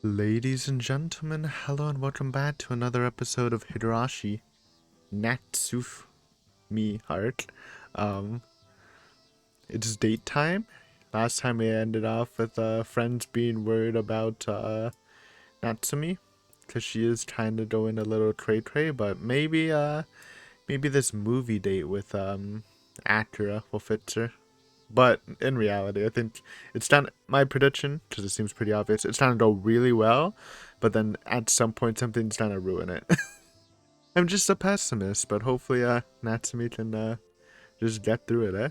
Ladies and gentlemen, hello and welcome back to another episode of Higurashi. Natsumi Heart. Um, it's date time. Last time we ended off with friends being worried about Natsumi, because she is trying to go in a little cray-cray, but maybe this movie date with Acura will fit her. But in reality, I think it's done. My prediction, because it seems pretty obvious, it's going to go really well, but then at some point something's going to ruin it. I'm just a pessimist, but hopefully Natsumi can just get through it, eh?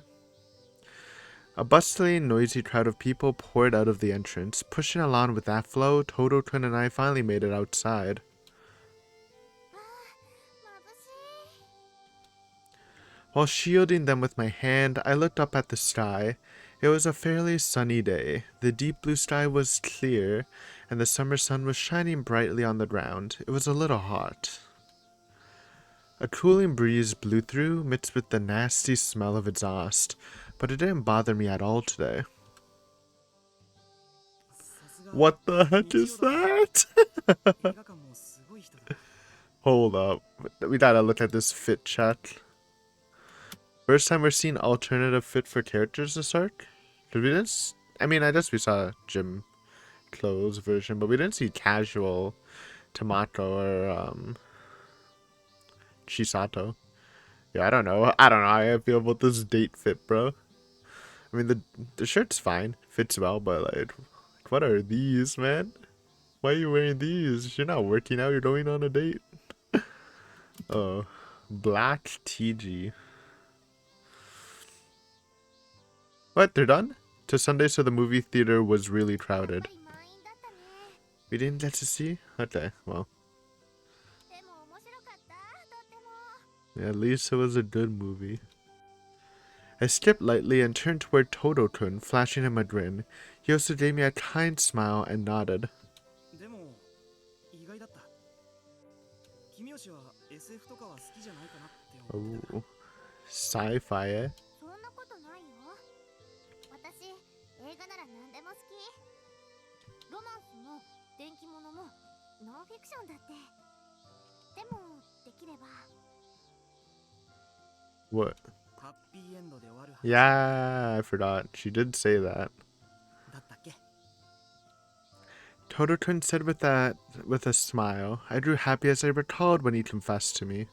A bustling, noisy crowd of people poured out of the entrance. Pushing along with that flow, Totokun and I finally made it outside. While shielding them with my hand, I looked up at the sky. It was a fairly sunny day. The deep blue sky was clear, and the summer sun was shining brightly on the ground. It was a little hot. A cooling breeze blew through, mixed with the nasty smell of exhaust, but it didn't bother me at all today. What the heck is that? Hold up. We gotta look at this fit check. First time we're seeing alternative fit for characters this arc? Cause we didn't. I guess we saw gym clothes version, but we didn't see casual Tamako or Chisato. Yeah, I don't know. I don't know how I feel about this date fit, bro. I mean, the shirt's fine, fits well, but like, what are these, man? Why are you wearing these? You're not working out. You're going on a date. Oh, black TG. What? They're done? To Sunday, so the movie theater was really crowded. We didn't get to see? Okay, well. Yeah, at least it was a good movie. I skipped lightly and turned toward Totokun, flashing him a grin. He also gave me a kind smile and nodded. Oh, sci-fi, eh? What? Yeah, I forgot. She did say that. Totokun said with a smile. I grew happy as I recalled when he confessed to me.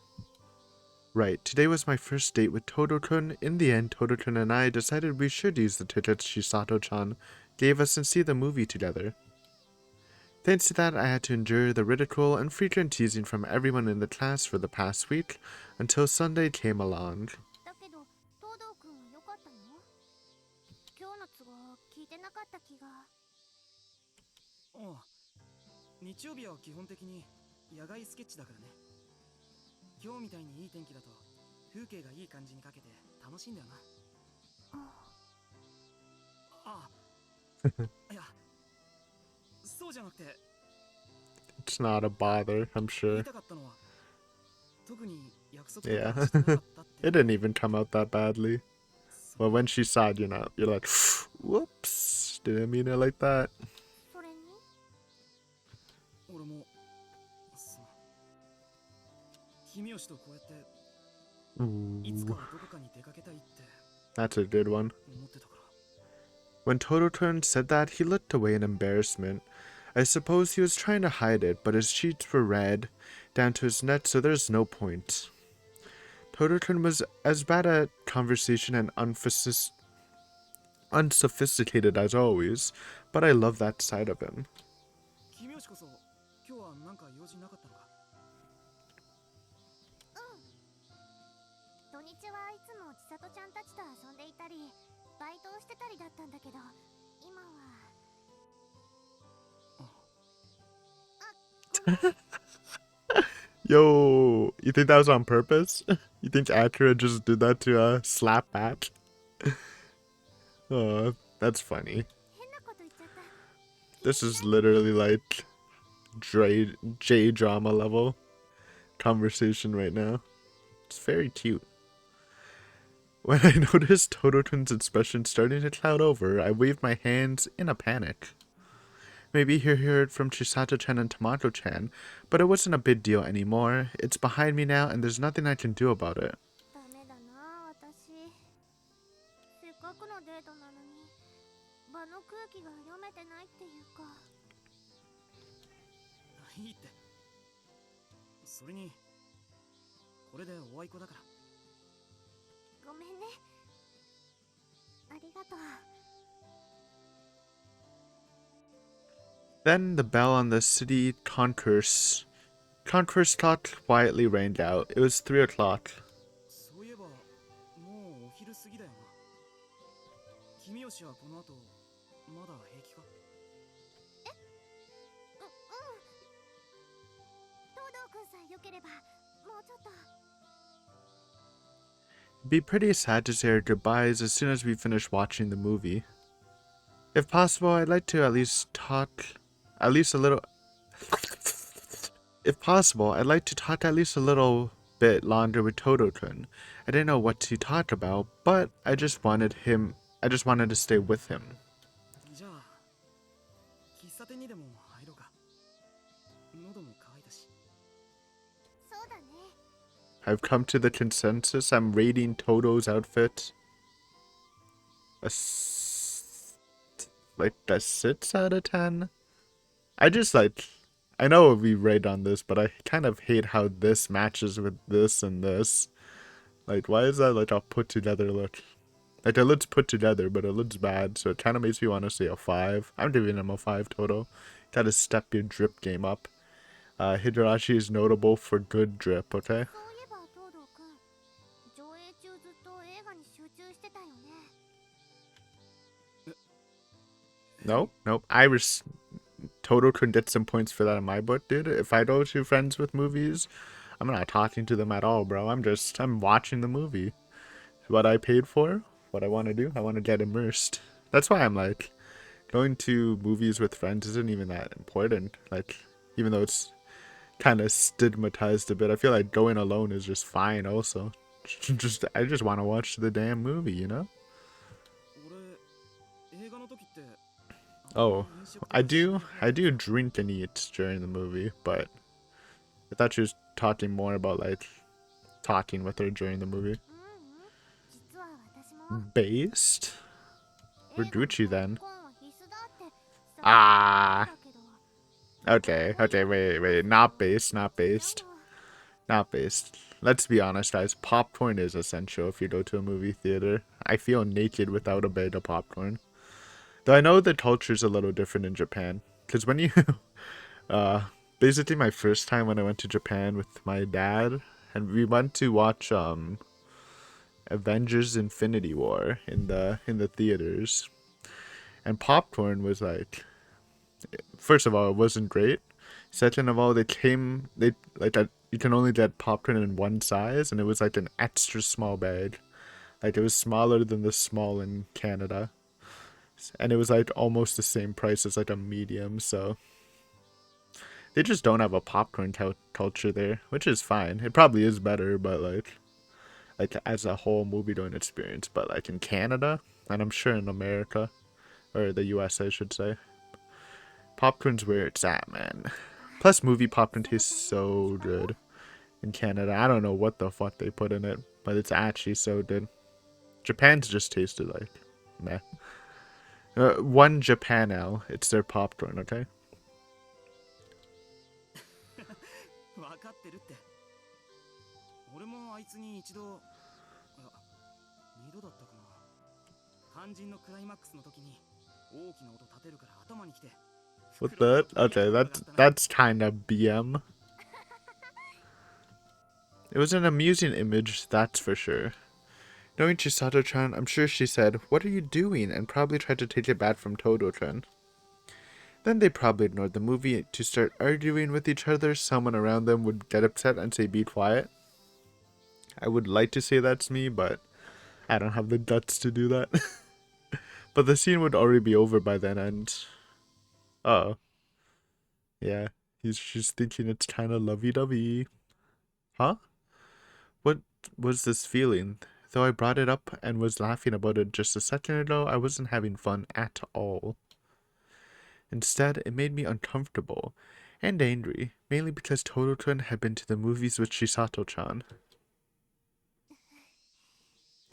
Right, today was my first date with Totokun. In the end, Totokun and I decided we should use the tickets Shisato-chan gave us and see the movie together. Thanks to that, I had to endure the ridicule and frequent teasing from everyone in the class for the past week, until Sunday came along. It's not a bother, I'm sure. Yeah. It didn't even come out that badly. Well, when she saw it, you're like, whoops, didn't mean it like that. Ooh. That's a good one. When Totokun said that, he looked away in embarrassment. I suppose he was trying to hide it, but his cheeks were red, down to his neck, so there's no point. Totokun was as bad at conversation and unsophisticated as always, but I love that side of him. Yo, you think that was on purpose? You think Akira just did that to slap back? Oh, that's funny. This is literally like J-drama level conversation right now. It's very cute. When I noticed Totokun's expression starting to cloud over, I waved my hands in a panic. Maybe you heard from Chisato-chan and Tomato-chan, but it wasn't a big deal anymore. It's behind me now, and there's nothing I can do about it. ダメだな私。せっかくのデートなのに場の空気が読めてないっていうか。いいって。それにこれでおあいこだから。ごめんね。ありがとう。 Then the bell on the city concourse clock quietly rang out. It was 3 o'clock. そういえばもうお昼過ぎだよな。君吉はこの後まだ平気か？東堂くんさえ良ければもうちょっと。 It'd be pretty sad to say our goodbyes as soon as we finish watching the movie. If possible, I'd like to at least talk at least a little If possible, I'd like to talk at least a little bit longer with Todo-kun. I didn't know what to talk about, but I just wanted to stay with him. じゃあ喫茶店にでも入ろうか。喉も渇いたし。そうだね。 I've come to the consensus I'm rating Todo's outfit like a 6 out of 10. I know we rate on this, but I kind of hate how this matches with this and this. Like, why is that like a put together look? Like, it looks put together, but it looks bad, so it kind of makes me want to say a 5. I'm giving him a 5 total. Gotta step your drip game up. Higurashi is notable for good drip, okay? そういえば東堂くん、上映中ずっと映画に集中してたよね。 Nope. Toto could get some points for that in my book, dude. If I go to friends with movies, I'm not talking to them at all, bro. I'm watching the movie. What I paid for, what I want to do, I want to get immersed. That's why I'm like, going to movies with friends isn't even that important. Like, even though it's kind of stigmatized a bit, I feel like going alone is just fine also. I just want to watch the damn movie, you know? 俺映画の時って Oh, I do drink and eat during the movie, but I thought she was talking more about like talking with her during the movie. 実は私も Based? We're 映画の Gucci ポッ then. プコーンは必須だってさ Ah, だけど okay, wait, not based. Not based. Let's be honest, guys. Popcorn is essential if you go to a movie theater. I feel naked without a bag of popcorn. Though I know the culture's a little different in Japan. Because when you... basically my first time when I went to Japan with my dad, and we went to watch Avengers Infinity War in the theaters. And popcorn was like... First of all, it wasn't great. Second of all, you can only get popcorn in one size, and it was like an extra small bag. Like, it was smaller than the small in Canada. And it was like almost the same price as like a medium, so they just don't have a popcorn culture there, which is fine. It probably is better, but like as a whole movie going experience. But like in Canada, and I'm sure in America, or the US I should say, popcorn's where it's at, man. Plus movie popcorn tastes so good in Canada. I don't know what the fuck they put in it, but it's actually so good. Japan's just tasted like meh. One Japan L. It's their popcorn, okay? 分かってるって。俺もあいつに一度、二度だったかな。肝心のクライマックスの時に大きな音立てるから頭にきて。What the? Okay, that's kind of BM. It was an amusing image, that's for sure. Knowing Chisato-chan, I'm sure she said, "What are you doing?" and probably tried to take it back from Todo-chan. Then they probably ignored the movie to start arguing with each other. Someone around them would get upset and say, "Be quiet." I would like to say that's me, but I don't have the guts to do that. But the scene would already be over by then, and... Oh. Yeah, she's thinking it's kind of lovey-dovey. Huh? What was this feeling? Though I brought it up and was laughing about it just a second ago, I wasn't having fun at all. Instead, it made me uncomfortable and angry, mainly because Tototun had been to the movies with Chisato-chan.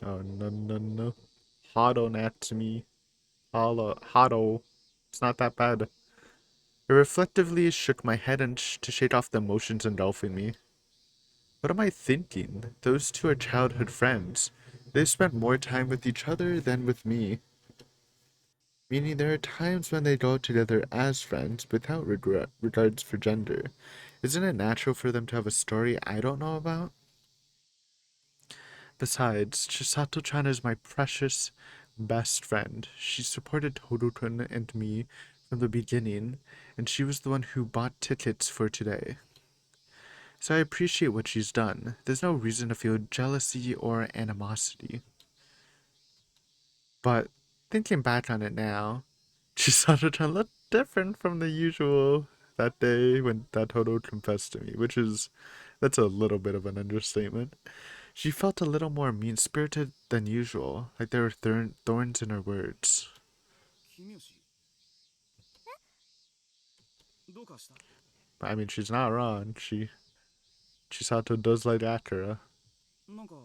Oh, no, no, no. Hado Natsumi. Hado. It's not that bad. I reflectively shook my head and to shake off the emotions engulfing me. What am I thinking? Those two are childhood friends. They've spent more time with each other than with me. Meaning there are times when they go together as friends without regards for gender. Isn't it natural for them to have a story I don't know about? Besides, Chisato-chan is my precious best friend. She supported Tototun and me from the beginning, and she was the one who bought tickets for today. So I appreciate what she's done. There's no reason to feel jealousy or animosity. But thinking back on it now, Chisato-chan looked different from the usual that day when that Toto confessed to me, that's a little bit of an understatement. She felt a little more mean-spirited than usual, like there were thorns in her words. 君吉どうかした I mean, she's not wrong. Chisato does like Akira. なんか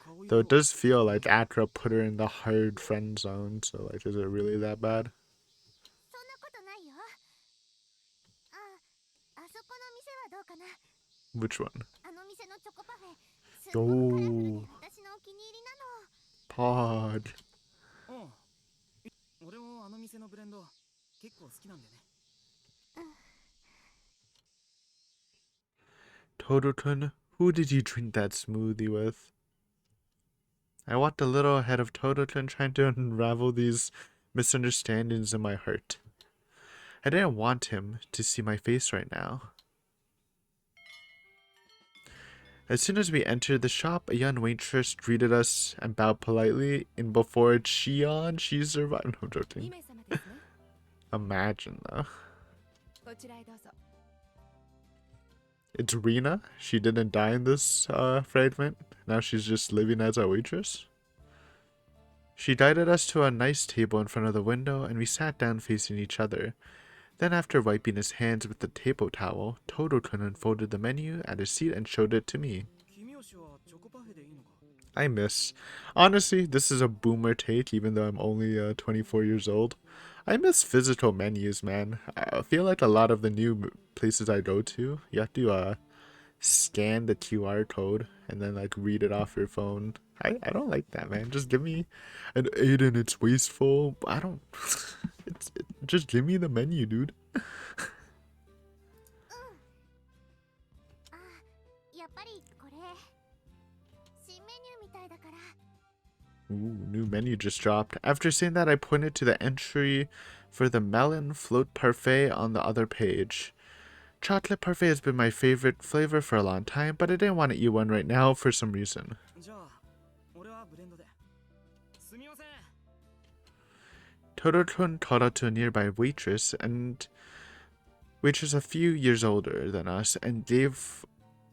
顔 Though 色 it does feel like Akira put her in the hard friend zone, so like, is it really that bad? そんなことないよ。あそこの店はどうかな。 Which one? あの店のチョコパフェ、すっごくカラフルで Yo, 私のお気に入りなの。 Pod. 俺もあの店のブレンド結構好きなんだよね Tototun, who did you drink that smoothie with? I walked a little ahead of Tototun, trying to unravel these misunderstandings in my heart. I didn't want him to see my face right now. As soon as we entered the shop, a young waitress greeted us and bowed politely, and before Chion, she survived. No, I'm joking. 2名様ですね。 Imagine, though. こちらへどうぞ。 It's Rina. She didn't die in this fragment. Now she's just living as a waitress. She guided us to a nice table in front of the window, and we sat down facing each other. Then, after wiping his hands with the table towel, Tototun unfolded the menu at his seat and showed it to me. 君吉はチョコパフェでいいのか I miss. Honestly, this is a boomer take, even though I'm only 24 years old. I miss physical menus, man. I feel like a lot of the new places I go to, you have to scan the QR code and then like read it off your phone. I don't like that, man. Just give me an Aiden, it's wasteful. I don't. Just give me the menu, dude. やっぱりこれ新メニューみたいだから。 Ooh, new menu just dropped. After saying that, I pointed to the entry for the melon float parfait on the other page. Chocolate parfait has been my favorite flavor for a long time, but I didn't want to eat one right now for some reason. じゃあ俺はブレンドですみません Tototun called out to a nearby waitress a few years older than us, and gave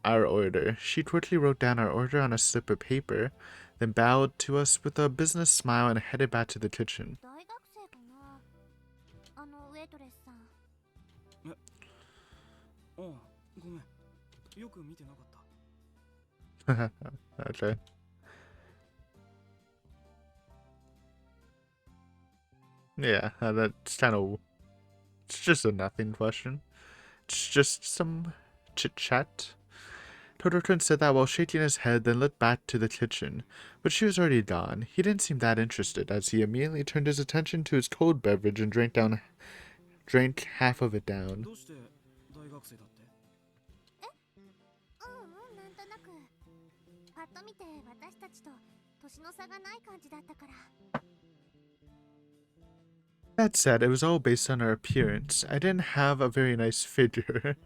our order. She quickly wrote down our order on a slip of paper, then bowed to us with a business smile and headed back to the kitchen. 大学生かな。あのウェイトレスさん。ああごめんよく見てなかった Okay. Yeah, that's kind of. It's just a nothing question. It's just some chit chat. Tototun said that while shaking his head, then looked back to the kitchen. But she was already gone. He didn't seem that interested, as he immediately turned his attention to his cold beverage and drank half of it down. どうして大学生だって なんとなく。パッと見て私たちと年の差がない感じだったから。 That said, it was all based on our appearance. I didn't have a very nice figure.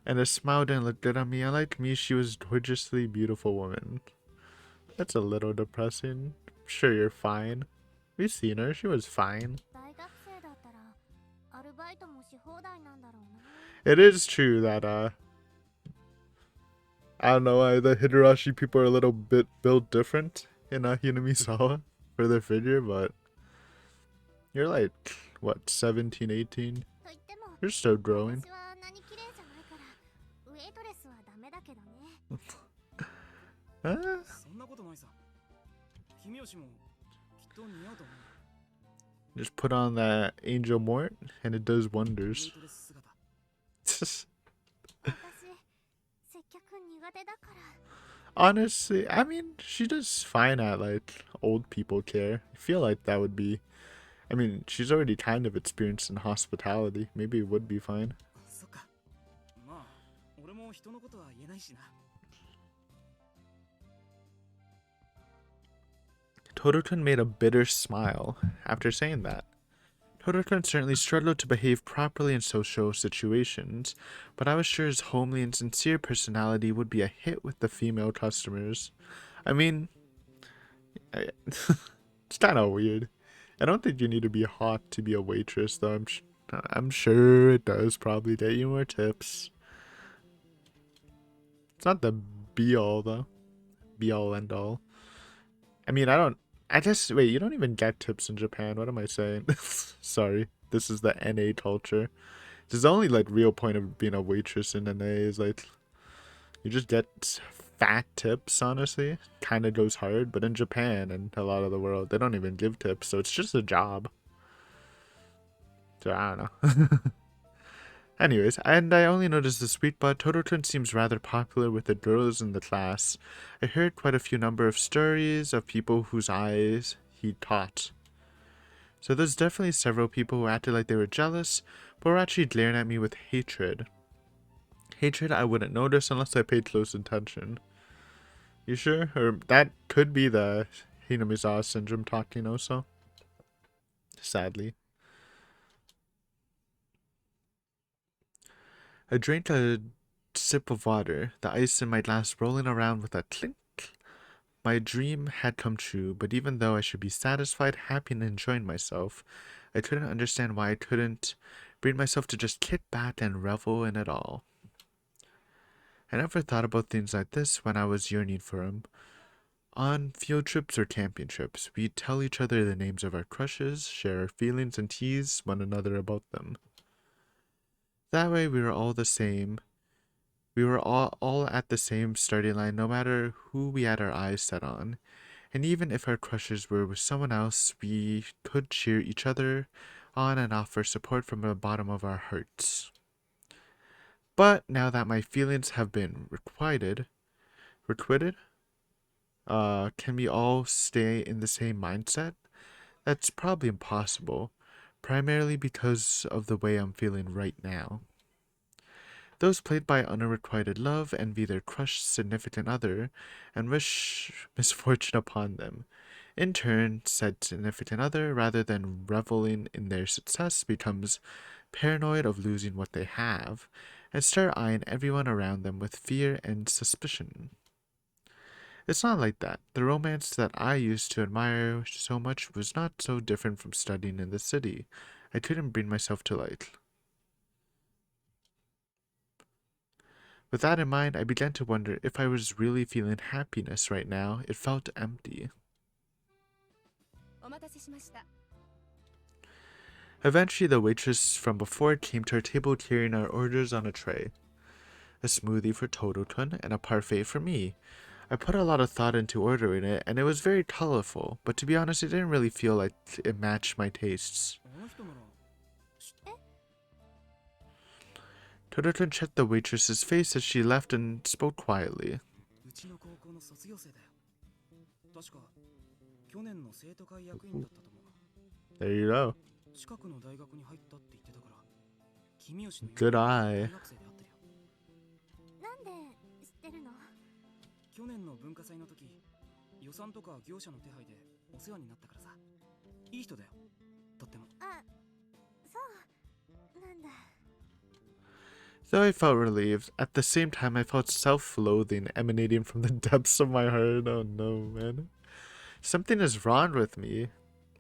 And a smile didn't look good on me. Unlike me, she was a gorgeously beautiful woman. That's a little depressing. Sure, you're fine. We've seen her. She was fine. 大学生だったらアルバイトもし放題なんだろうな。 It is true that, I don't know why the Higurashi people are a little bit built different in Hinamisawa for their figure, but You're like, what, 17, 18? と言っても You're still growing. 私は何綺麗じゃないからウェイトレスはダメだけどね。 Ah, そんなことないさ。君吉もきっと似合うと思う。 just put on that angel mort and it does ウェ wonders. イトレス姿。私接客苦手だから。 Honestly, I mean, she does fine at like old people care. I feel like that would be. I mean, she's already kind of experienced in hospitality. Maybe it would be fine. そっか。まあ、俺も人のことは言えないしな。 Totokun made a bitter smile after saying that. Totokun certainly struggled to behave properly in social situations, but I was sure his homely and sincere personality would be a hit with the female customers. I mean, it's kind of weird. I don't think you need to be hot to be a waitress, though. I'm sure it does probably get you more tips. It's not the be all, though. Be all end all. I mean, I guess, wait, you don't even get tips in Japan. What am I saying? Sorry. This is the NA culture. This is the only, like, real point of being a waitress in NA is, like, you just get fat tips, honestly. Kind of goes hard. But in Japan and a lot of the world, they don't even give tips. So it's just a job. So I don't know. Anyways, and I only noticed the sweet, but Totokun seems rather popular with the girls in the class. I heard quite a few number of stories of people whose eyes he taught. So there's definitely several people who acted like they were jealous, but were actually glaring at me with hatred. Hatred I wouldn't notice unless I paid close attention. You sure? Or that could be the Hinamizawa syndrome talking also. Sadly. I drank a sip of water, the ice in my glass rolling around with a clink. My dream had come true, but even though I should be satisfied, happy, and enjoying myself, I couldn't understand why I couldn't bring myself to just kick back and revel in it all. I never thought about things like this when I was yearning for him. On field trips or camping trips, we'd tell each other the names of our crushes, share our feelings, and tease one another about them. That way we were all the same. We were all at the same starting line no matter who we had our eyes set on. And even if our crushes were with someone else, we could cheer each other on and offer support from the bottom of our hearts. But now that my feelings have been requited, can we all stay in the same mindset? That's probably impossible, primarily because of the way I'm feeling right now. Those plagued by unrequited love envy their crushed significant other and wish misfortune upon them. In turn, said significant other, rather than reveling in their success, becomes paranoid of losing what they have, and start eyeing everyone around them with fear and suspicion. It's not like that. The romance that I used to admire so much was not so different from studying in the city. I couldn't bring myself to like. With that in mind, I began to wonder if I was really feeling happiness right now. It felt empty. お待たせしました。 Eventually, the waitress from before came to our table carrying our orders on a tray. A smoothie for Totokun and a parfait for me. I put a lot of thought into ordering it, and it was very colorful, but to be honest, it didn't really feel like it matched my tastes. あの人なら知っ Totokun checked the waitress's face as she left and spoke quietly. うちの高校の卒業生だよ。確か去年の生徒会役員だったと思う。 There you go. 近くの大学に入ったって言ってたから、君吉の Good eye. 大学生で会ってるよ。なんで知ってるの？去年の文化祭の時、予算とか業者の手配でお世話になったからさ。いい人だよ。とっても。あ、そうなんだ。 Though I felt relieved, at the same time I felt self-loathing emanating from the depths of my heart. Oh no, man. Something is wrong with me.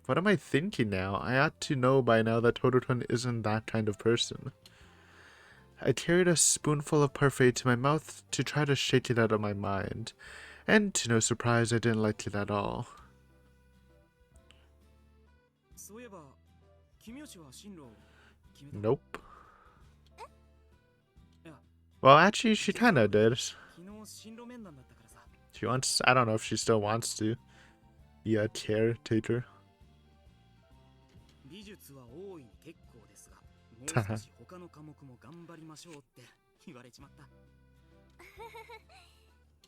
What am I thinking now? I ought to know by now that Totokun isn't that kind of person. I carried a spoonful of parfait to my mouth to try to shake it out of my mind, and to no surprise, I didn't like it at all. そういえば、君吉は進路を決めた。 Nope. いや、 Well, actually, she 実は kind of did. 昨日進路面談だったからさ。 She wants. I don't know if she still wants to be a caretaker. 美術は大いに結構ですが、もう少し他の科目も頑張りましょうって言われちまった。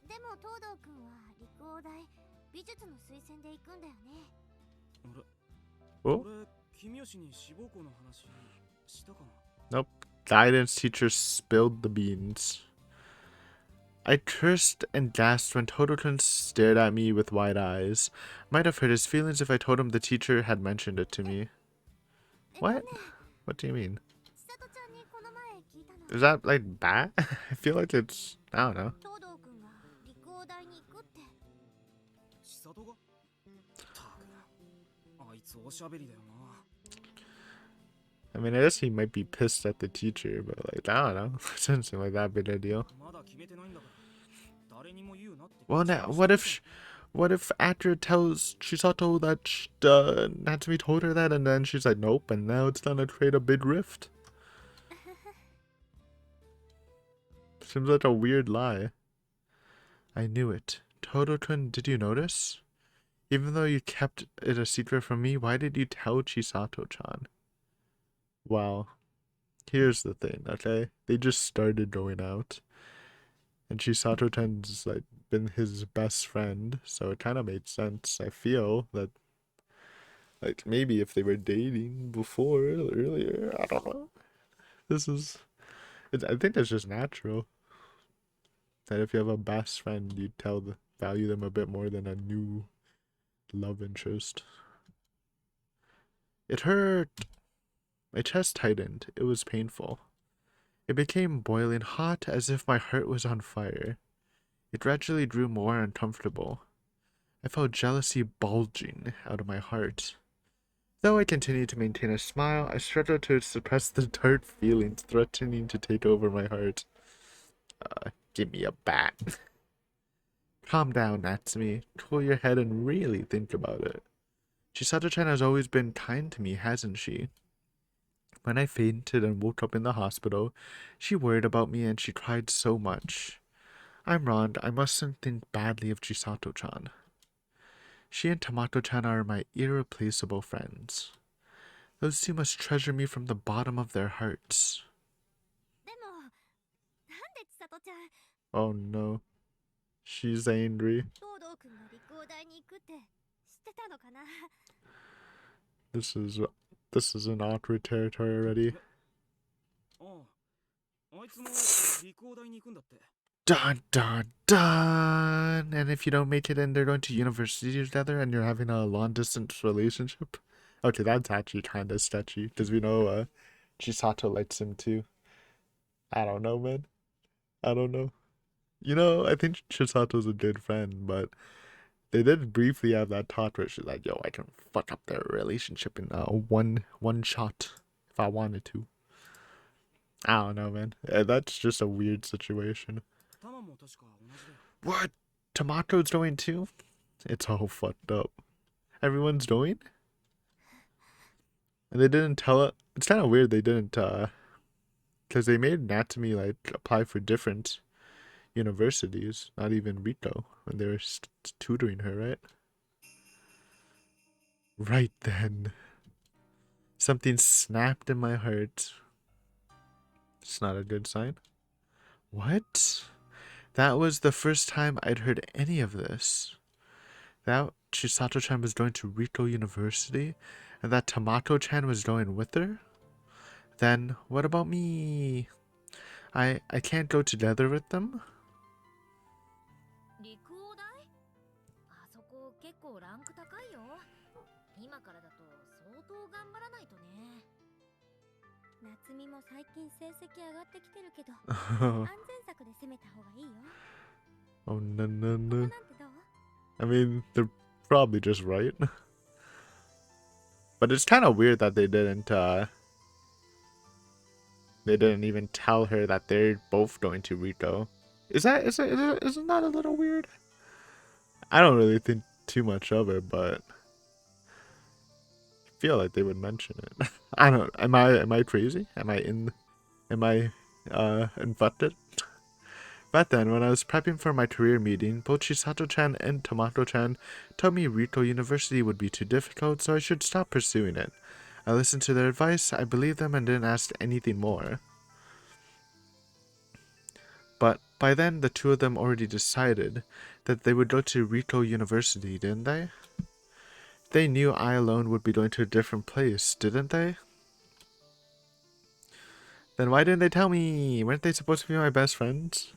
でも東堂くんは陸王大美術の推薦で行くんだよね。あれ、 Oh, 俺、君吉に志望校の話したかな。 nope. Guidance teacher spilled the beans. I cursed and gasped when Totokun stared at me with wide eyes. Might have hurt his feelings if I told him the teacher had mentioned it to me. What? What do you mean? 千里ちゃんにこの前聞いたの。 Is that like bad? I feel like it's. I don't know. 東堂くんが陸王大に行くって。千里がたく、あいつおしゃべりだよな。 I mean, I guess he might be pissed at the teacher, but like, I don't know. It doesn't seem like that big a deal. まだ決めてないんだから誰にも言うなって。 Well, now, what if Actor tells Chisato that Natsumi told her that, and then she's like, nope, and now it's gonna create a big rift? Seems like a weird lie. I knew it. Totokun, did you notice? Even though you kept it a secret from me, why did you tell Chisato-chan? Well, here's the thing, okay? They just started going out. And Chisato-chan's like been his best friend, so it kind of made sense. I feel that, like, maybe if they were dating before or earlier, I don't know. I think that's just natural. That if you have a best friend, you value them a bit more than a new love interest. It hurt. My chest tightened. It was painful. It became boiling hot as if my heart was on fire. It gradually grew more uncomfortable. I felt jealousy bulging out of my heart. Though I continued to maintain a smile, I struggled to suppress the dark feelings threatening to take over my heart. Give me a bat. Calm down, Natsumi. Cool your head and really think about it. Chisato-chan has always been kind to me, hasn't she? When I fainted and woke up in the hospital, she worried about me and she cried so much. I'm wrong, I mustn't think badly of Chisato-chan. She and Tamato-chan are my irreplaceable friends. Those two must treasure me from the bottom of their hearts. でもなんで千里ちゃん Oh no. She's angry. 東堂くんが陸王大に行くって知ってたのかな。 This is an awkward territory already. ああ、あいつも陸王大に行くんだって。 Dun dun dun! And if you don't make it in, they're going to university together and you're having a long distance relationship? Okay, that's actually kind of sketchy because we know Chisato likes him too. I don't know, man. I don't know. You know, I think Chisato's a good friend, but they did briefly have that talk where she's like, yo, I can fuck up their relationship in one shot if I wanted to. I don't know, man. That's just a weird situation. タマも確か同じだよ。 What? Tomato's doing too? It's all fucked up. Everyone's doing? And they didn't tell it. It's kind of weird they didn't, because they made Natsume, like, apply for different universities, not even Rito, when they were tutoring her, right? Right then. Something snapped in my heart. It's not a good sign. What? That was the first time I'd heard any of this. That Chisato-chan was going to Rito University, and that Tamato-chan was going with her? Then, what about me? I can't go together with them? 陸王大あそこ結構ランク高いよ。今からだと相当頑張らないとね。夏美も最近成績上がってきてるけど安全策で攻めた方がいいよ。 Oh, no, no, ここ no. なんてどう I mean, they're probably just right. But it's kind of weird that they didn't even tell her that they're both going to Rito. Isn't that a little weird? I don't really think too much of it, but feel like they would mention it. I don't. Am I crazy? Am I infected? But then, when I was prepping for my career meeting, both Chisato-chan and Tomato-chan told me Rito University would be too difficult, so I should stop pursuing it. I listened to their advice, I believed them, and didn't ask anything more. But by then, the two of them already decided that they would go to Rito University, didn't they? They knew I alone would be going to a different place, didn't they? Then why didn't they tell me? Weren't they supposed to be my best friends?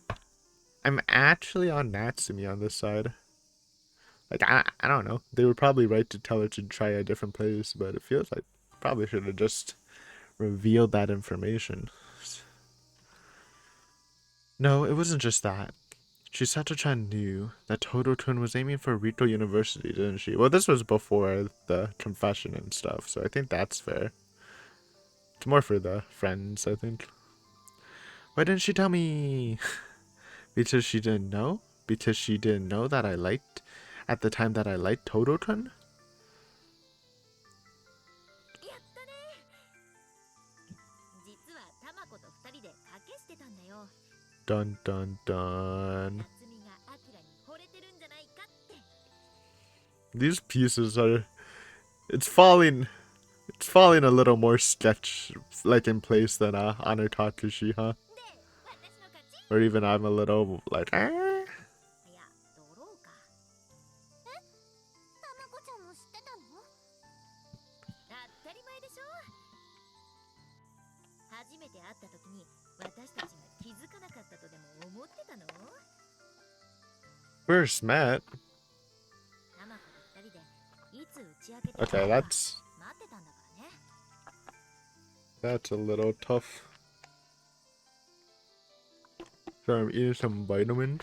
I'm actually on Natsumi on this side. Like, I don't know. They were probably right to tell her to try a different place, but it feels like probably should have just revealed that information. No, it wasn't just that. Chisato-chan knew that Todo-kun was aiming for Rito University, didn't she? Well, this was before the confession and stuff, so I think that's fair. It's more for the friends, I think. Why didn't she tell me? Because she didn't know? Because she didn't know that I liked, at the time that I liked Todo-kun? やったね。実はタマコと二人で賭けしてたんだよ。 Dun dun dun. 夏美がアキラに惚れてるんじゃないかって。 These pieces are... It's falling a little more sketch like in place than Honor Takushi, huh? で、私の勝ち。 Or even I'm a little like いや、ドローか。え、タマコちゃんも知ってたの？当たり前でしょ。初めて会った時に私たちが気づかなかったとでも思ってたの？ First met. タマコと二人でいつ打ち明けて Okay, 待 that's ってたんだからね。 that's a little tough. Sorry, I'm eating some vitamins.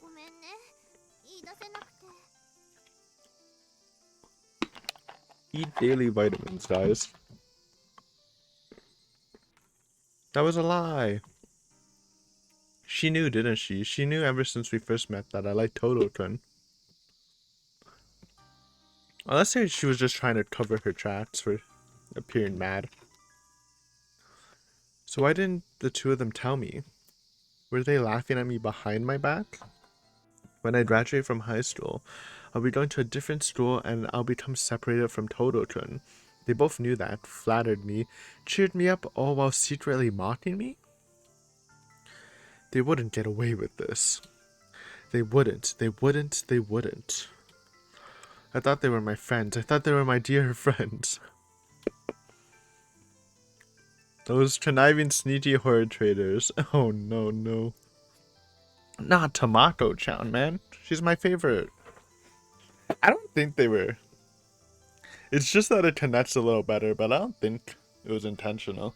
ごめんね。言い出せなくて。 Eat daily vitamins, guys. That was a lie. She knew, didn't she? She knew ever since we first met that I liked Todo-kun. Well, let's say she was just trying to cover her tracks for appearing mad. So why didn't the two of them tell me? Were they laughing at me behind my back? When I graduate from high school, I'll be going to a different school and I'll become separated from Todo-kun. They both knew that, flattered me, cheered me up, all while secretly mocking me? They wouldn't get away with this. They wouldn't. I thought they were my friends. I thought they were my dear friends. Those conniving, sneaky horror traders. Oh, no, no. Not Tomato-chan, man. She's my favorite. I don't think they were. It's just that it connects a little better, but I don't think it was intentional.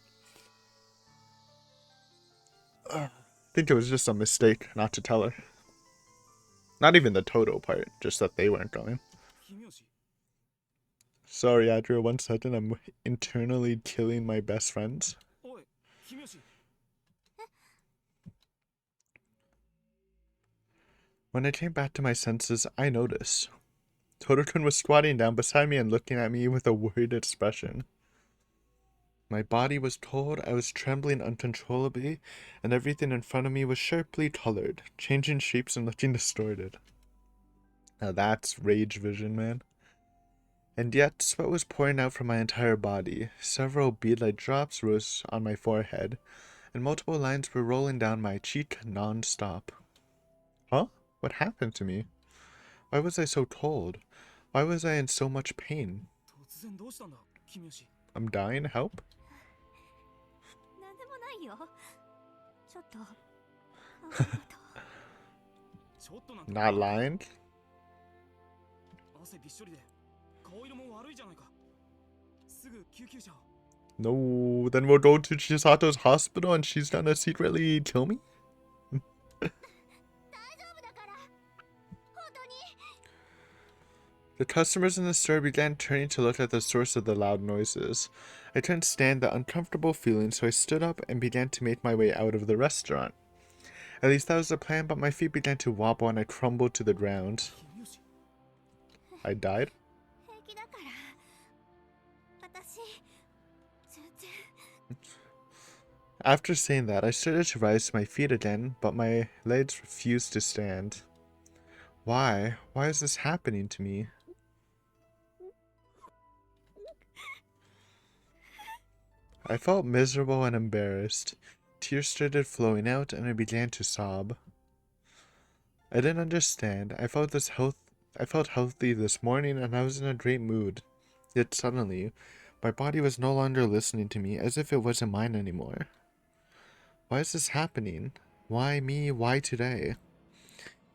I think it was just a mistake not to tell her. Not even the Toto part, just that they weren't going. 君吉 Sorry, Adria, 1 second. I'm internally killing my best friends. おい君吉 When I came back to my senses, I noticed. Todo-kun was squatting down beside me and looking at me with a worried expression. My body was cold, I was trembling uncontrollably, and everything in front of me was sharply colored, changing shapes and looking distorted. Now that's rage vision, man. And yet, sweat was pouring out from my entire body. Several bead-like drops rose on my forehead, and multiple lines were rolling down my cheek non-stop. Huh? What happened to me? Why was I so cold? Why was I in so much pain? 突然どうしたんだ君吉 I'm dying? Help? なんでもないよ。ちょっと。ありがとう。ちょっとなんて Not lying? 汗びっしょりで顔色も悪いじゃないかすぐ救急車を No, then we'll go to Chisato's hospital and she's gonna secretly kill me? 大丈夫だから。本当に。 The customers in the store began turning to look at the source of the loud noises. I couldn't stand the uncomfortable feeling, so I stood up and began to make my way out of the restaurant. At least that was the plan, but my feet began to wobble and I crumbled to the ground. 君吉 I died? 平気だから。After saying that, I started to rise to my feet again, but my legs refused to stand. Why? Why is this happening to me? I felt miserable and embarrassed. Tears started flowing out and I began to sob. I didn't understand. I felt healthy this morning and I was in a great mood. Yet suddenly, my body was no longer listening to me as if it wasn't mine anymore. Why is this happening? Why me? Why today?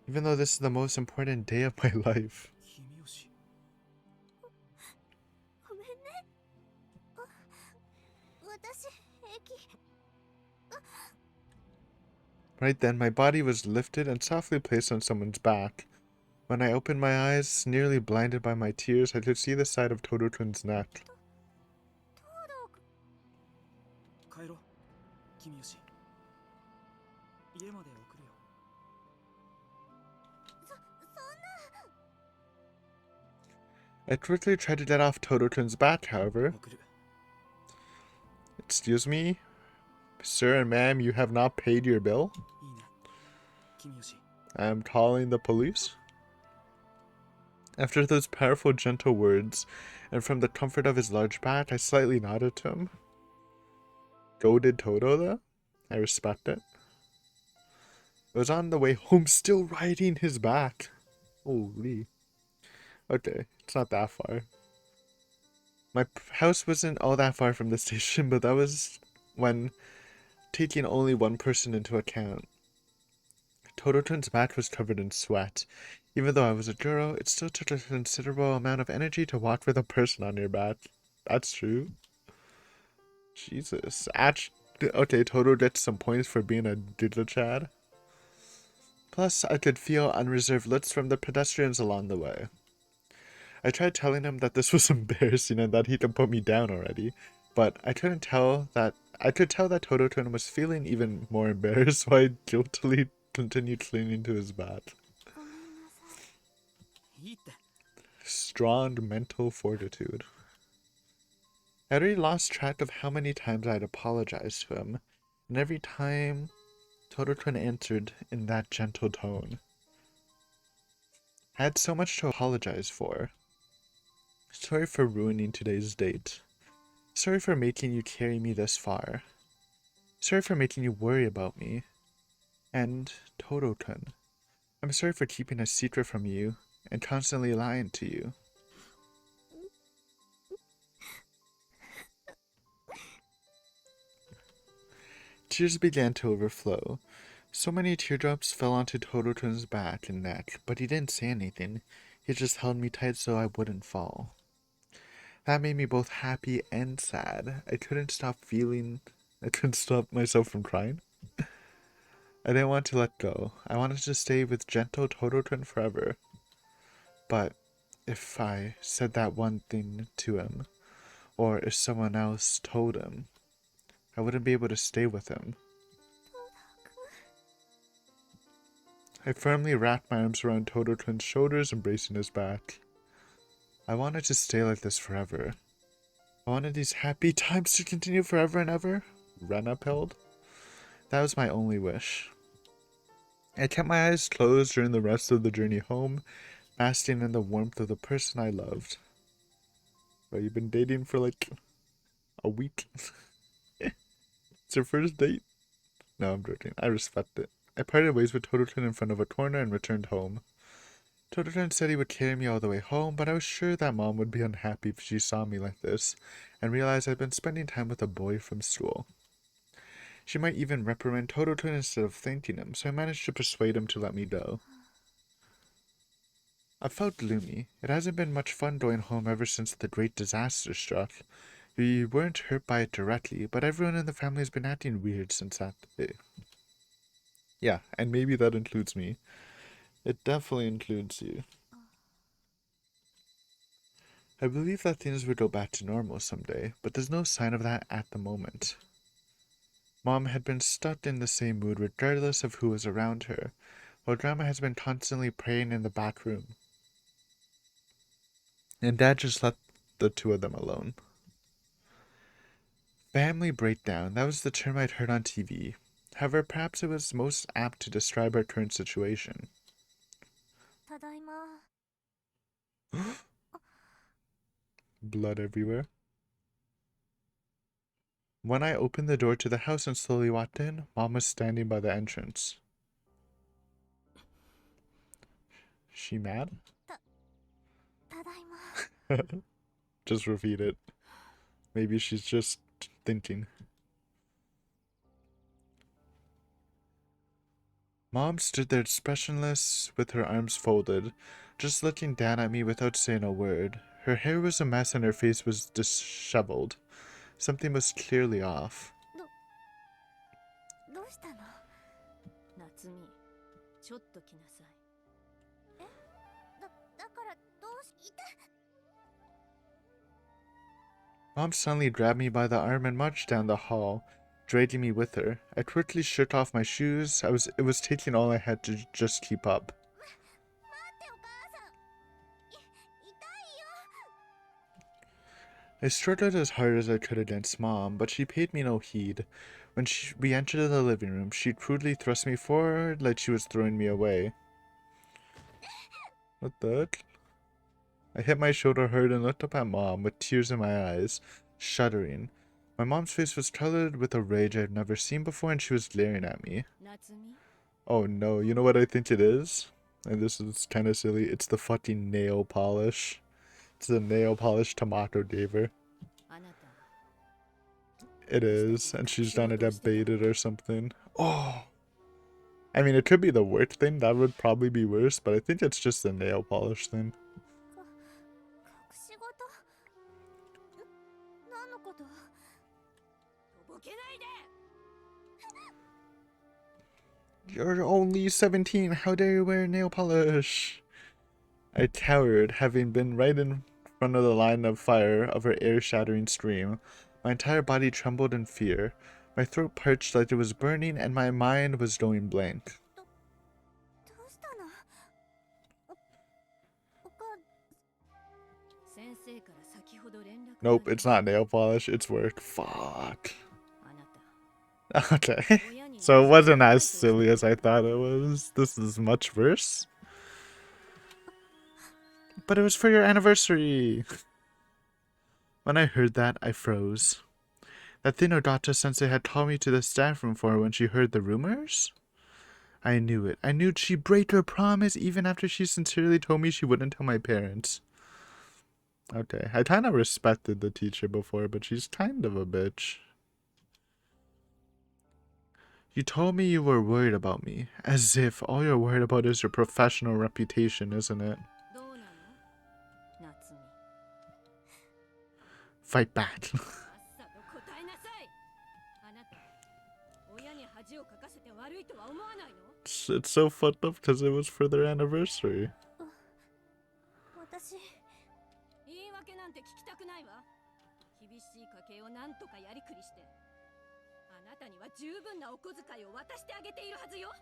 Even though this is the most important day of my life. 君吉。ごめんね。私平気。 Right then, my body was lifted and softly placed on someone's back. When I opened my eyes, nearly blinded by my tears, I could see the side of Tototron's neck. 帰ろう君吉。家まで送るよ。そんな。 I quickly tried to get off Tototron's back, however. 送る。 Excuse me? Sir and ma'am, you have not paid your bill? いいね君吉。 I'm calling the police. After those powerful, gentle words, and from the comfort of his large back, I slightly nodded to him. Goaded Toto, though? I respect it. It was on the way home, still riding his back. Holy. Okay, it's not that far. My house wasn't all that far from the station, but that was when taking only one person into account. Tototron's back was covered in sweat. Even though I was a girl, it still took a considerable amount of energy to walk with a person on your back. That's true. Jesus. Okay, Toto gets some points for being a diddle chad. Plus, I could feel unreserved looks from the pedestrians along the way. I tried telling him that this was embarrassing and that he could put me down already, but I could tell that Tototron was feeling even more embarrassed, so I guiltily continued clinging to his back. ごめんなさい。いいって。 Strong mental fortitude. I already lost track of how many times I'd apologized to him, and every time Tototron answered in that gentle tone. I had so much to apologize for. Sorry for ruining today's date. Sorry for making you carry me this far. Sorry for making you worry about me. And Tototron, I'm sorry for keeping a secret from you and constantly lying to you. Tears began to overflow. So many teardrops fell onto Tototron's back and neck, but he didn't say anything. He just held me tight so I wouldn't fall. That made me both happy and sad. I couldn't stop myself from crying. I didn't want to let go. I wanted to stay with gentle Tototron forever. But if I said that one thing to him, or if someone else told him, I wouldn't be able to stay with him. I firmly wrapped my arms around Tototron's shoulders, embracing his back. I wanted to stay like this forever. I wanted these happy times to continue forever and ever. Ren upheld. That was my only wish. I kept my eyes closed during the rest of the journey home, basking in the warmth of the person I loved. Well, you've been dating for like a week. It's your first date. No, I'm joking. I respect it. I parted ways with Tototron in front of a corner and returned home. Tototron said he would carry me all the way home, but I was sure that Mom would be unhappy if she saw me like this and realized I'd been spending time with a boy from school. She might even reprimand Tototron instead of thanking him, so I managed to persuade him to let me go. I felt gloomy. It hasn't been much fun going home ever since the great disaster struck. We weren't hurt by it directly, but everyone in the family has been acting weird since that day. Yeah, and maybe that includes me. It definitely includes you. I believe that things would go back to normal someday, but there's no sign of that at the moment. Mom had been stuck in the same mood regardless of who was around her, while Grandma has been constantly praying in the back room. And Dad just let the two of them alone. Family breakdown. That was the term I'd heard on TV. However, perhaps it was most apt to describe our current situation. ただいま。 Blood everywhere. When I opened the door to the house and slowly walked in, Mom was standing by the entrance. She mad? ただいま。 Just repeat it. Maybe she's just thinking. Mom stood there expressionless with her arms folded, just looking down at me without saying a word. Her hair was a mess and her face was disheveled. Something was clearly off. どうしたの？夏美、ちょっと来なさい。だからどうし、痛っ。 Mom suddenly grabbed me by the arm and marched down the hall, dragging me with her. I quickly shook off my shoes. It was taking all I had to just keep up. 待ってお母さん。痛いよ。 I struggled as hard as I could against Mom, but she paid me no heed. When we entered the living room, she crudely thrust me forward like she was throwing me away. What the heck? I hit my shoulder hard and looked up at Mom with tears in my eyes, shuddering. My mom's face was colored with a rage I've never seen before, and she was glaring at me. 夏美、 Oh no, you know what I think it is? And this is kind of silly. It's the fucking nail polish. It's the nail polish Tomato gave her. あなた。 It is, and she's trying to get baited or something. Oh! I mean, it could be the work thing. That would probably be worse, but I think it's just the nail polish thing. 隠し事？何のこと？ とぼけないで。 You're only 17. How dare you wear nail polish? I cowered, having been right in front of the line of fire of her air-shattering scream. My entire body trembled in fear. My throat parched like it was burning, and my mind was going blank. どうしたの？お母。 先生から先ほど連絡が。 Nope, it's not nail polish, it's work. Fuck. あなた。 Okay. 親に So it wasn't as silly as I thought it was. This is much worse. But it was for your anniversary. When I heard that, I froze. That thing Odata sensei had called me to the staff room for when she heard the rumors? I knew it. I knew she'd break her promise even after she sincerely told me she wouldn't tell my parents. Okay, I kind of respected the teacher before, but she's kind of a bitch. You told me you were worried about me. As if all you're worried about is your professional reputation, isn't it? どうなの？夏美。 Fight back. さっさと答えなさい。あなた、親に恥をかかせて悪いとは思わないの？ It's so fucked up because it was for their anniversary. 私。 言い訳なんて聞きたくないわ。厳しい家計をなんとかやりくりして。あなたには十分なお小遣いを渡してあげているはずよ。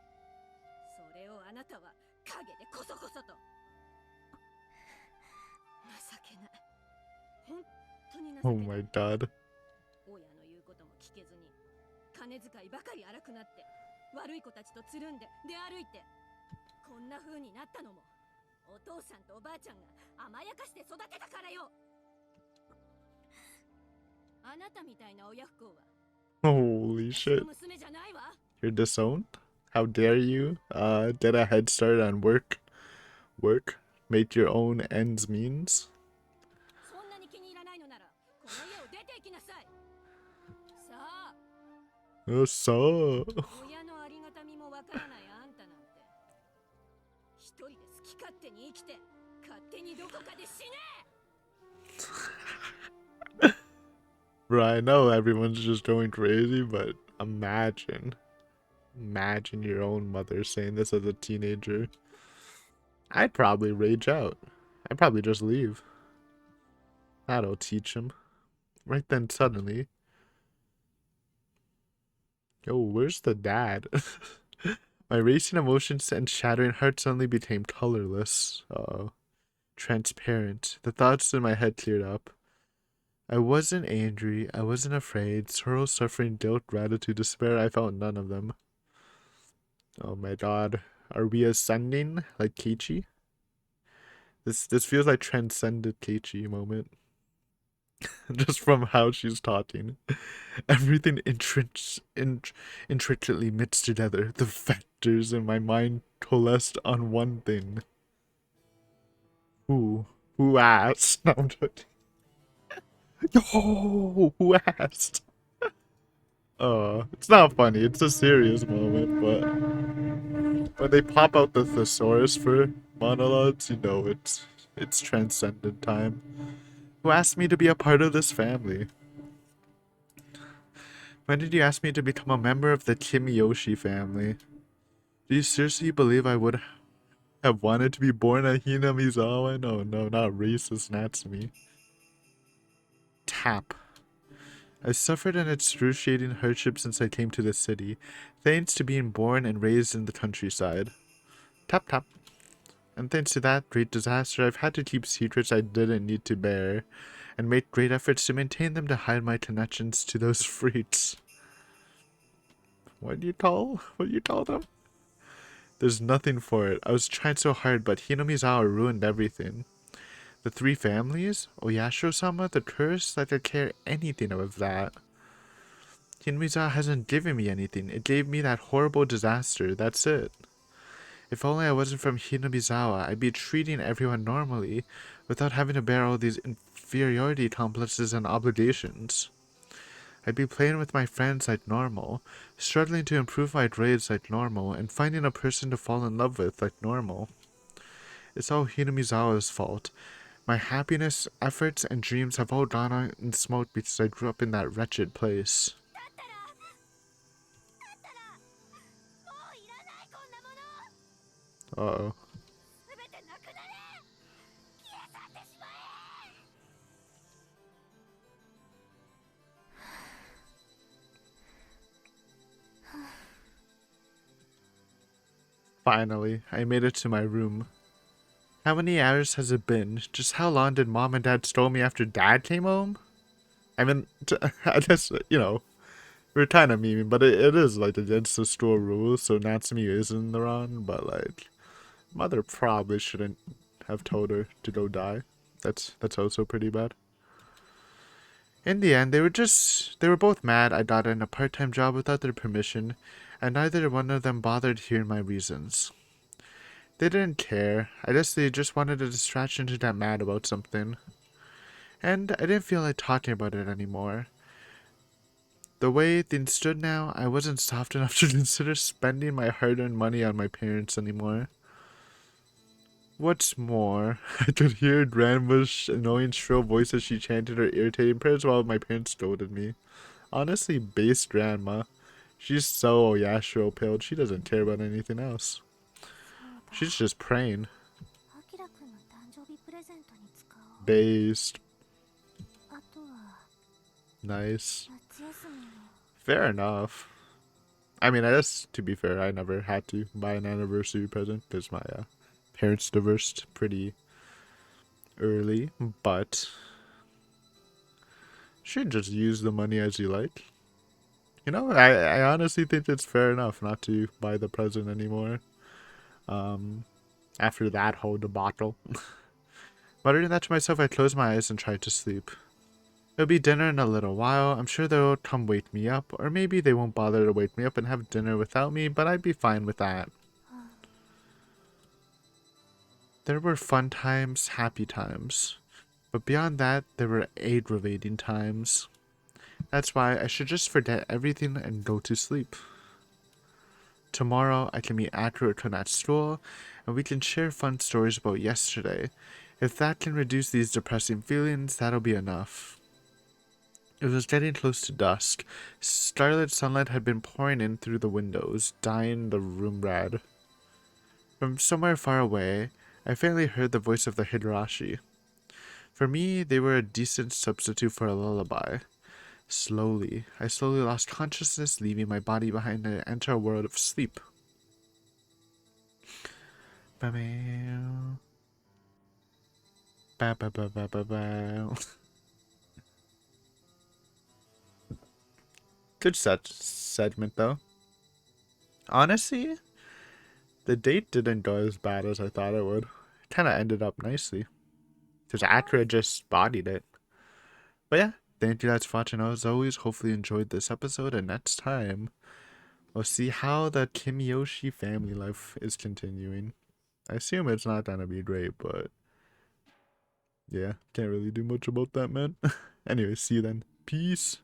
それをあなたは陰でこそこそと。情けない。本当に情けない。 Oh my god. 親の言うことも聞けずに、金遣いばかり荒くなって、悪い子たちとつるんで出歩いて、こんな風になったのも、お父さんとおばあちゃんが甘やかして育てたからよ。あなたみたいな親不孝は、 Holy 私の shit. 娘じゃないわ。 You're disowned? How dare you? Get a head start on work? Make your own ends means? そんなに気に入らないのなら、この家を出て行きなさい。さあ、 So. 親のありがたみもわからないあんたなんて、一人で好き勝手に生きて、勝手にどこかで死ね。 Bro, I know everyone's just going crazy, but imagine your own mother saying this as a teenager. I'd probably rage out. I'd probably just leave. That'll teach him. Right then, suddenly. Yo, where's the dad? My racing emotions and shattering heart suddenly became colorless. Transparent. The thoughts in my head cleared up. I wasn't angry. I wasn't afraid. Sorrow, suffering, guilt, gratitude, despair. I felt none of them. Oh my god. Are we ascending like Keiichi? This feels like transcended Keiichi moment. Just from how she's talking. Everything intricately mixed together. The factors in my mind coalesced on one thing. Who? Who asked? No, I'm joking. Yo! Who asked? It's not funny. It's a serious moment, but when they pop out the thesaurus for monologues, you know it's transcendent time. Who asked me to be a part of this family? When did you ask me to become a member of the Kimiyoshi family? Do you seriously believe I would have wanted to be born a Hinamizawa? No, no, not racist Natsumi. Tap. I suffered an excruciating hardship since I came to the city, thanks to being born and raised in the countryside. Tap tap. And thanks to that great disaster, I've had to keep secrets I didn't need to bear, and make great efforts to maintain them to hide my connections to those freaks. What do you call them? There's nothing for it. I was trying so hard, but Hinamizawa ruined everything. The three families? Oyashiro-sama, the curse? Like I care anything of that. Hinamizawa hasn't given me anything. It gave me that horrible disaster. That's it. If only I wasn't from Hinamizawa, I'd be treating everyone normally, without having to bear all these inferiority complexes and obligations. I'd be playing with my friends like normal, struggling to improve my grades like normal, and finding a person to fall in love with like normal. It's all Hinamizawa's fault. My happiness, efforts, and dreams have all gone out in smoke because I grew up in that wretched place. Uh-oh. Finally, I made it to my room. How many hours has it been? Just how long did Mom and Dad stole me after Dad came home? I mean, I guess, we're kind of memeing, but it is, like, against the store rules, so Natsumi is in the wrong, but, like, Mother probably shouldn't have told her to go die. That's also pretty bad. In the end, they were both mad I got in a part-time job without their permission, and neither one of them bothered hearing my reasons. They didn't care. I guess they just wanted a distraction to get mad about something. And I didn't feel like talking about it anymore. The way things stood now, I wasn't soft enough to consider spending my hard-earned money on my parents anymore. What's more, I could hear Grandma's annoying shrill voice as she chanted her irritating prayers while my parents scolded me. Honestly, base Grandma. She's so Oyashiro pilled, she doesn't care about anything else. She's just praying. Based. Nice. Fair enough. I mean, I guess, to be fair, I never had to buy an anniversary present because my parents divorced pretty early, but you should just use the money as you like. You know, I honestly think it's fair enough not to buy the present anymore. After that whole debacle. Muttering that to myself, I closed my eyes and tried to sleep. It'll be dinner in a little while. I'm sure they'll come wake me up, or maybe they won't bother to wake me up and have dinner without me, but I'd be fine with that. There were fun times, happy times. But beyond that, there were aggravating times. That's why I should just forget everything and go to sleep. Tomorrow, I can meet Akira-kun at school, and we can share fun stories about yesterday. If that can reduce these depressing feelings, that'll be enough. It was getting close to dusk. Starlit sunlight had been pouring in through the windows, dyeing the room red. From somewhere far away, I faintly heard the voice of the Higurashi. For me, they were a decent substitute for a lullaby. I slowly lost consciousness, leaving my body behind to enter a world of sleep. Ba-ba. Ba-ba-ba-ba-ba. Good segment though. Honestly, the date didn't go as bad as I thought it would. It kind of ended up nicely because Acura just bodied it. But yeah, thank you guys for watching. As always, hopefully you enjoyed this episode, and next time we'll see how the Kimiyoshi family life is continuing. I assume it's not gonna be great, but yeah, can't really do much about that, man. Anyway, see you then. Peace.